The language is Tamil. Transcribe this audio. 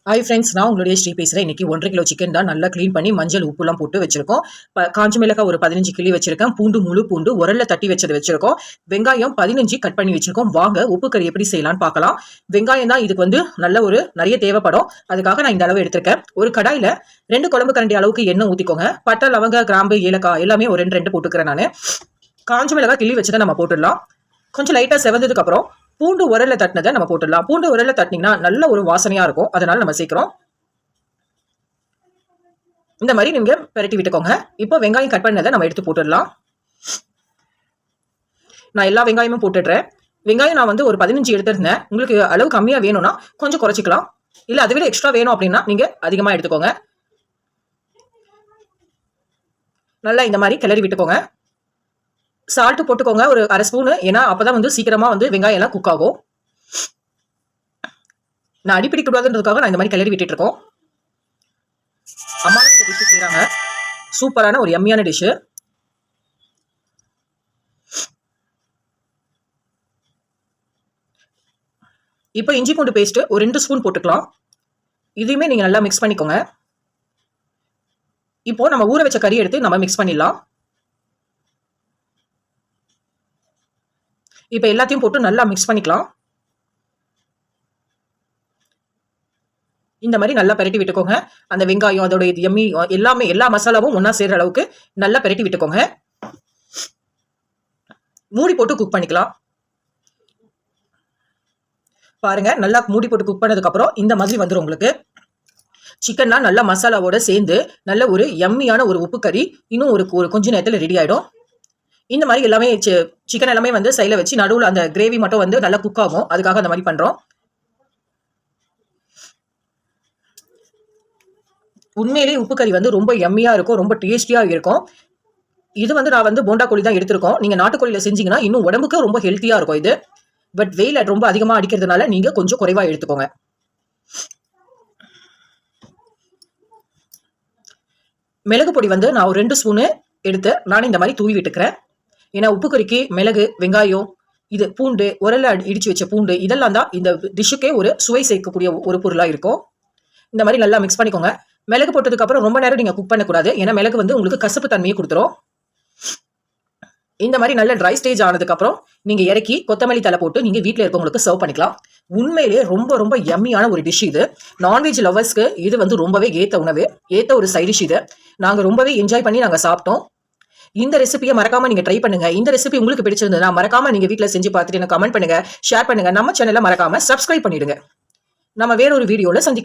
ஹாய் ஃப்ரெண்ட்ஸ், நான் உங்களுடைய ஸ்ரீ பேசுகிறேன். இன்றைக்கி 1.5 கிலோ சிக்கன் தான் நல்லா க்ளீன் பண்ணி மஞ்சள் உப்புலாம் போட்டு வச்சிருக்கோம். காஞ்ச மிளகாய் ஒரு 15 கிள்ளி வச்சிருக்கேன். பூண்டு முழு பூண்டு உரல்ல தட்டி வச்சது வச்சிருக்கோம். வெங்காயம் 15 கட் பண்ணி வச்சிருக்கோம். வாங்க உப்பு கறி எப்படி செய்யலாம்னு பார்க்கலாம். வெங்காயம் தான் இதுக்கு வந்து நல்ல ஒரு நிறைய தேவைப்படும். அதுக்காக நான் இந்த அளவு எடுத்திருக்கேன். ஒரு கடாயில் 2 குழம்பு கரண்டி அளவுக்கு எண்ணெய் ஊற்றிக்கோங்க. பட்டை, லவங்க, கிராம்பு, ஏலக்காய் எல்லாமே ஒரு 2 போட்டுக்கிறேன் நான். காஞ்ச மிளகாய் கிள்ளி வச்சதை நம்ம போட்டுடலாம். கொஞ்சம் லைட்டாக செவந்ததுக்கு அப்புறம் பூண்டு உரல்ல தட்டினதை நம்ம போட்டுடலாம். பூண்டு உரல்ல தட்டினீங்கன்னா நல்ல ஒரு வாசனையா இருக்கும். அதனால நம்ம சேர்க்கிறோம். இந்த மாதிரி நீங்க பெரட்டி விட்டுக்கோங்க. இப்போ வெங்காயம் கட் பண்ணதை நம்ம எடுத்து போட்டுடலாம். நான் எல்லா வெங்காயமும் போட்டுடுறேன். வெங்காயம் நான் வந்து ஒரு 15 எடுத்திருந்தேன். உங்களுக்கு அளவு கம்மியா வேணும்னா கொஞ்சம் குறைச்சிக்கலாம். இல்ல அதை விட எக்ஸ்ட்ரா வேணும் அப்படின்னா நீங்க அதிகமா எடுத்துக்கோங்க. நல்லா இந்த மாதிரி கிளறி விட்டுக்கோங்க. சால்ட் போட்டுக்கோங்க ஒரு 1/2 ஸ்பூனு. ஏன்னா அப்பதான் வந்து சீக்கிரமா வந்து வெங்காயம் எல்லாம் குக் ஆகும். நான் அடிப்பிடிக்க கூடாதுன்றதுக்காக நான் இந்த மாதிரி கிளறி விட்டுட்டு இருக்கோம். அம்மா இந்த டிஷ் செய்யறாங்க. சூப்பரான ஒரு யம்மியான டிஷ். இப்போ இஞ்சி பூண்டு பேஸ்ட் ஒரு 2 ஸ்பூன் போட்டுக்கலாம். இதையுமே நீங்க நல்லா மிக்ஸ் பண்ணிக்கோங்க. இப்போ நம்ம ஊற வச்ச கறி எடுத்து நம்ம மிக்ஸ் பண்ணிடலாம். இப்போ எல்லாத்தையும் போட்டு நல்லா மிக்ஸ் பண்ணிக்கலாம். இந்த மாதிரி நல்லா பெரட்டி விட்டுக்கோங்க. அந்த வெங்காயம் அதோட எம்மி எல்லாமே எல்லா மசாலாவும் ஒன்னா சேர்ற அளவுக்கு நல்லா பெரட்டி விட்டுக்கோங்க. மூடி போட்டு குக் பண்ணிக்கலாம். பாருங்க, நல்லா மூடி போட்டு குக் பண்ணதுக்கு அப்புறம் இந்த மாதிரி வந்துடும் உங்களுக்கு. சிக்கன்னா நல்லா மசாலாவோட சேர்ந்து நல்ல ஒரு யம்மியான ஒரு உப்பு கறி இன்னும் ஒரு கொஞ்ச நேரத்தில் ரெடி ஆயிடும். இந்த மாதிரி எல்லாமே சிக்கன் எல்லாமே வந்து சைடில் வச்சு நடுவில் அந்த கிரேவி மட்டும் வந்து நல்லா குக் ஆகும். அதுக்காக அந்த மாதிரி பண்றோம். உண்மையிலேயே உப்பு கறி வந்து ரொம்ப யம்மியா இருக்கும், ரொம்ப டேஸ்டியா இருக்கும். இது வந்து நான் வந்து போண்டா கோழி தான் எடுத்திருக்கோம். நீங்க நாட்டுக்கோழியில செஞ்சீங்கன்னா இன்னும் உடம்புக்கு ரொம்ப ஹெல்த்தியா இருக்கும் இது. பட் வெயில் ரொம்ப அதிகமா அடிக்கிறதுனால நீங்க கொஞ்சம் குறைவா எடுத்துக்கோங்க. மிளகு பொடி வந்து நான் ஒரு 2 ஸ்பூனு எடுத்து நானும் இந்த மாதிரி தூவி விட்டுக்கிறேன். ஏன்னா உப்பு கறிக்கு மிளகு, வெங்காயம், இது பூண்டு, உரல்ல இடிச்சு வச்ச பூண்டு இதெல்லாம் தான் இந்த டிஷ்ஷுக்கே ஒரு சுவை சேர்க்கக்கூடிய ஒரு பொருளா இருக்கும். இந்த மாதிரி நல்லா மிக்ஸ் பண்ணிக்கோங்க. மிளகு போட்டதுக்கு அப்புறம் ரொம்ப நேரம் நீங்க குக் பண்ணக்கூடாது. ஏன்னா மிளகு வந்து உங்களுக்கு கசப்பு தன்மையை கொடுத்துரும். இந்த மாதிரி நல்ல ட்ரை ஸ்டேஜ் ஆனதுக்கு அப்புறம் நீங்க இறக்கி கொத்தமல்லி தலை போட்டு நீங்க வீட்டில் இருக்கவங்களுக்கு சர்வ் பண்ணிக்கலாம். உண்மையிலேயே ரொம்ப ரொம்ப யம்மியான ஒரு டிஷ் இது. நான்வெஜ் லவர்ஸ்க்கு இது வந்து ரொம்பவே ஏத்த உணவு, ஏத்த ஒரு சைட் டிஷ் இது. நாங்க ரொம்பவே என்ஜாய் பண்ணி நாங்க சாப்பிட்டோம். இந்த ரெசிபியை மறக்காம நீங்க ட்ரை பண்ணுங்க. இந்த ரெசிபி உங்களுக்கு பிடிச்சிருந்ததுன்னா மறக்காம நீங்க வீட்டில் செஞ்சு பார்த்துட்டு எனக்கு கமெண்ட் பண்ணுங்க, ஷேர் பண்ணுங்க. நம்ம சேனலை மறக்காம சப்ஸ்கிரைப் பண்ணிடுங்க. நம்ம வேற ஒரு வீடியோல சந்திக்கலாம்.